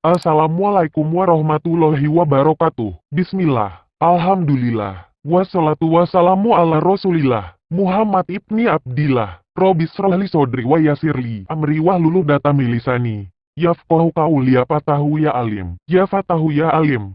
Assalamualaikum warahmatullahi wabarakatuh. Bismillah. Alhamdulillah. Wassalatu wassalamu ala rasulillah. Muhammad ibni Abdillah. Robis rohli sodri wa yasirli. Amri wahluluh data milisani. Yafqahu qauli ya fatahu ya alim. Ya fatahu ya alim.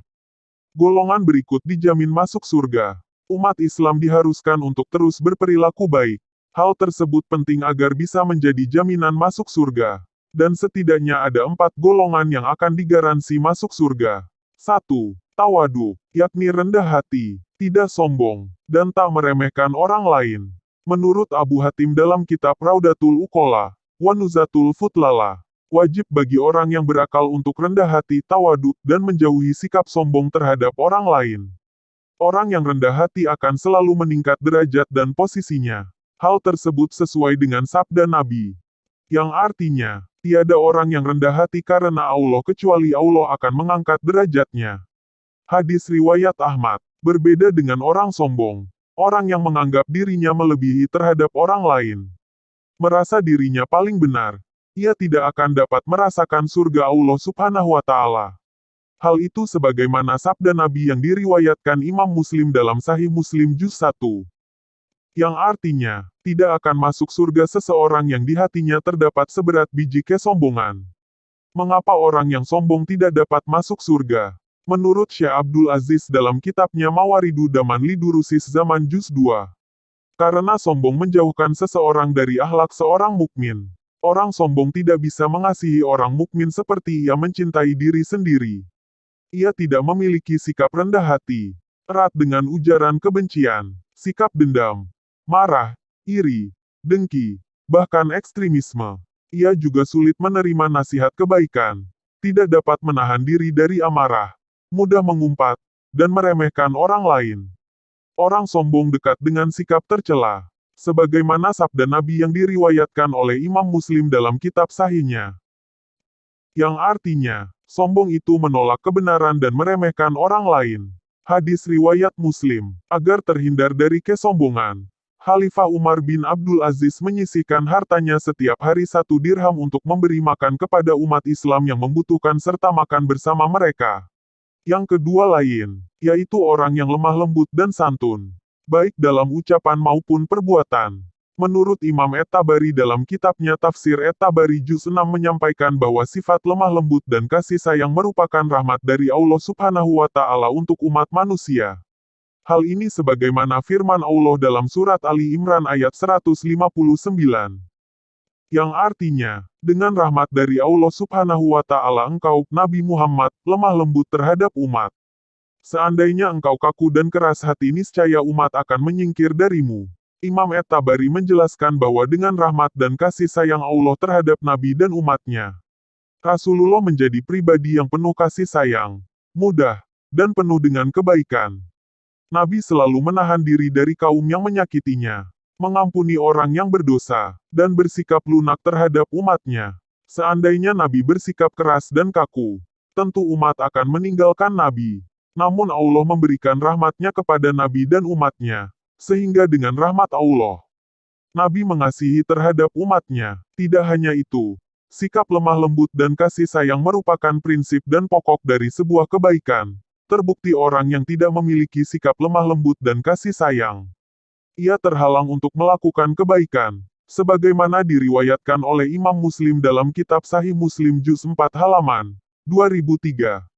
Golongan berikut dijamin masuk surga. Umat Islam diharuskan untuk terus berperilaku baik. Hal tersebut penting agar bisa menjadi jaminan masuk surga. Dan setidaknya ada 4 golongan yang akan digaransi masuk surga. 1. Tawadu, yakni rendah hati, tidak sombong, dan tak meremehkan orang lain. Menurut Abu Hatim dalam kitab Raudatul Uqola, wa Nuzatul Futlala, wajib bagi orang yang berakal untuk rendah hati, tawadu, dan menjauhi sikap sombong terhadap orang lain. Orang yang rendah hati akan selalu meningkat derajat dan posisinya. Hal tersebut sesuai dengan sabda Nabi, yang artinya, tiada orang yang rendah hati karena Allah kecuali Allah akan mengangkat derajatnya. Hadis riwayat Ahmad, berbeda dengan orang sombong, orang yang menganggap dirinya melebihi terhadap orang lain. Merasa dirinya paling benar, ia tidak akan dapat merasakan surga Allah Subhanahu wa Ta'ala. Hal itu sebagaimana sabda Nabi yang diriwayatkan Imam Muslim dalam Sahih Muslim Juz 1. Yang artinya, tidak akan masuk surga seseorang yang di hatinya terdapat seberat biji kesombongan. Mengapa orang yang sombong tidak dapat masuk surga? Menurut Syekh Abdul Aziz dalam kitabnya Mawaridu Daman Lidurusis Zaman Juz 2. Karena sombong menjauhkan seseorang dari akhlak seorang mukmin. Orang sombong tidak bisa mengasihi orang mukmin seperti ia mencintai diri sendiri. Ia tidak memiliki sikap rendah hati, erat dengan ujaran kebencian, sikap dendam, marah, iri, dengki, bahkan ekstremisme. Ia juga sulit menerima nasihat kebaikan, tidak dapat menahan diri dari amarah, mudah mengumpat, dan meremehkan orang lain. Orang sombong dekat dengan sikap tercela, sebagaimana sabda Nabi yang diriwayatkan oleh Imam Muslim dalam kitab Sahihnya. Yang artinya, sombong itu menolak kebenaran dan meremehkan orang lain. Hadis riwayat Muslim, agar terhindar dari kesombongan, Khalifah Umar bin Abdul Aziz menyisihkan hartanya setiap hari 1 dirham untuk memberi makan kepada umat Islam yang membutuhkan serta makan bersama mereka. Yang kedua lain, yaitu orang yang lemah lembut dan santun, baik dalam ucapan maupun perbuatan. Menurut Imam At-Tabari dalam kitabnya Tafsir At-Tabari Juz 6 menyampaikan bahwa sifat lemah lembut dan kasih sayang merupakan rahmat dari Allah Subhanahu wa Ta'ala untuk umat manusia. Hal ini sebagaimana firman Allah dalam surat Ali Imran ayat 159. Yang artinya, dengan rahmat dari Allah Subhanahu wa Ta'ala engkau, Nabi Muhammad, lemah lembut terhadap umat. Seandainya engkau kaku dan keras hati, niscaya umat akan menyingkir darimu. Imam At-Tabari menjelaskan bahwa dengan rahmat dan kasih sayang Allah terhadap Nabi dan umatnya, Rasulullah menjadi pribadi yang penuh kasih sayang, mudah, dan penuh dengan kebaikan. Nabi selalu menahan diri dari kaum yang menyakitinya, mengampuni orang yang berdosa, dan bersikap lunak terhadap umatnya. Seandainya Nabi bersikap keras dan kaku, tentu umat akan meninggalkan Nabi. Namun Allah memberikan rahmatnya kepada Nabi dan umatnya, sehingga dengan rahmat Allah, Nabi mengasihi terhadap umatnya. Tidak hanya itu, sikap lemah lembut dan kasih sayang merupakan prinsip dan pokok dari sebuah kebaikan. Terbukti orang yang tidak memiliki sikap lemah lembut dan kasih sayang, ia terhalang untuk melakukan kebaikan, sebagaimana diriwayatkan oleh Imam Muslim dalam kitab Sahih Muslim Juz 4 halaman 2003.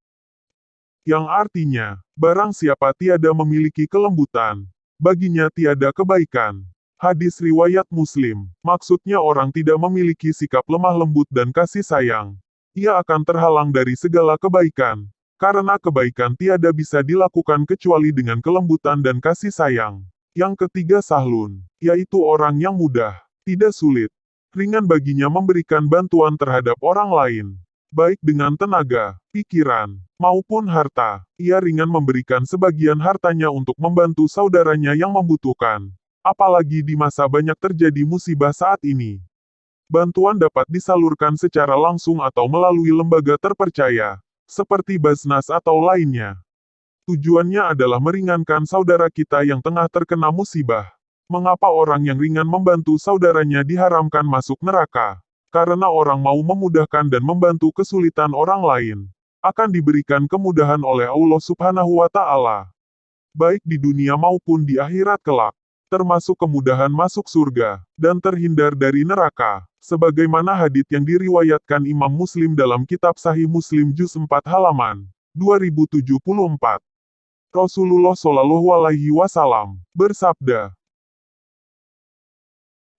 Yang artinya, barang siapa tiada memiliki kelembutan, baginya tiada kebaikan. Hadis riwayat Muslim, maksudnya orang tidak memiliki sikap lemah lembut dan kasih sayang, ia akan terhalang dari segala kebaikan. Karena kebaikan tiada bisa dilakukan kecuali dengan kelembutan dan kasih sayang. Yang ketiga sahlun, yaitu orang yang mudah, tidak sulit, ringan baginya memberikan bantuan terhadap orang lain. Baik dengan tenaga, pikiran, maupun harta. Ia ringan memberikan sebagian hartanya untuk membantu saudaranya yang membutuhkan. Apalagi di masa banyak terjadi musibah saat ini. Bantuan dapat disalurkan secara langsung atau melalui lembaga terpercaya, seperti Basnas atau lainnya. Tujuannya adalah meringankan saudara kita yang tengah terkena musibah. Mengapa orang yang ringan membantu saudaranya diharamkan masuk neraka? Karena orang mau memudahkan dan membantu kesulitan orang lain. akan diberikan kemudahan oleh Allah Subhanahu wa Ta'ala, baik di dunia maupun di akhirat kelak, termasuk kemudahan masuk surga dan terhindar dari neraka, sebagaimana hadits yang diriwayatkan Imam Muslim dalam kitab Sahih Muslim juz 4 halaman 2074. Rasulullah Shallallahu Alaihi Wasallam bersabda,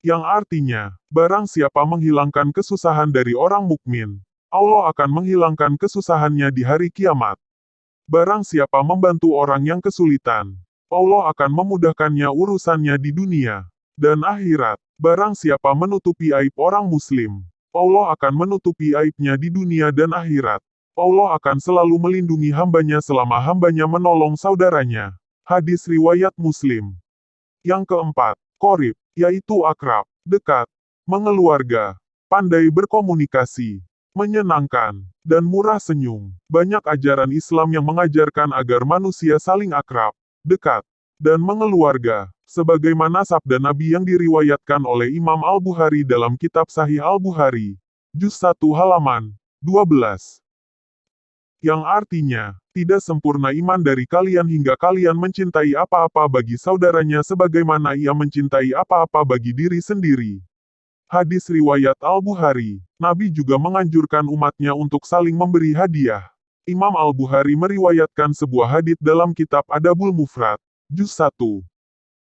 yang artinya, barang siapa menghilangkan kesusahan dari orang mukmin, Allah akan menghilangkan kesusahannya di hari kiamat. Barang siapa membantu orang yang kesulitan, Allah akan memudahkannya urusannya di dunia dan akhirat. Barang siapa menutupi aib orang muslim, Allah akan menutupi aibnya di dunia dan akhirat. Allah akan selalu melindungi hambanya selama hambanya menolong saudaranya. Hadis riwayat Muslim. Yang keempat, qorib, yaitu akrab, dekat, mengeluarga, pandai berkomunikasi, menyenangkan, dan murah senyum. Banyak ajaran Islam yang mengajarkan agar manusia saling akrab, dekat, dan mengeluarga, sebagaimana sabda Nabi yang diriwayatkan oleh Imam Al-Bukhari dalam kitab Sahih Al-Bukhari, juz 1 halaman 12. Yang artinya, tidak sempurna iman dari kalian hingga kalian mencintai apa-apa bagi saudaranya sebagaimana ia mencintai apa-apa bagi diri sendiri. Hadis riwayat Al-Bukhari. Nabi juga menganjurkan umatnya untuk saling memberi hadiah. Imam Al-Bukhari meriwayatkan sebuah hadits dalam kitab Adabul Mufrad, juz 1.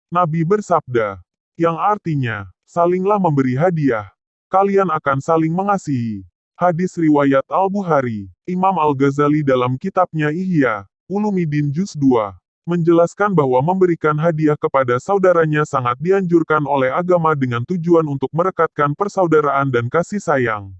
Nabi bersabda, yang artinya, salinglah memberi hadiah, kalian akan saling mengasihi. Hadis riwayat Al-Bukhari. Imam Al-Ghazali dalam kitabnya Ihya Ulumuddin juz 2 menjelaskan bahwa memberikan hadiah kepada saudaranya sangat dianjurkan oleh agama dengan tujuan untuk merekatkan persaudaraan dan kasih sayang.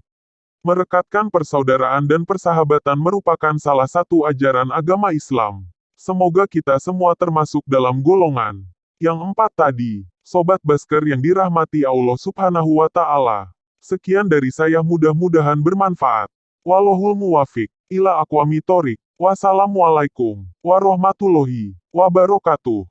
Merekatkan persaudaraan dan persahabatan merupakan salah satu ajaran agama Islam. Semoga kita semua termasuk dalam golongan yang 4 tadi. Sobat Basker yang dirahmati Allah Subhanahu wa Ta'ala. Sekian dari saya, mudah-mudahan bermanfaat. Wallahul muwafiq ila aqwamit thoriq. Wassalamualaikum warahmatullahi wabarakatuh.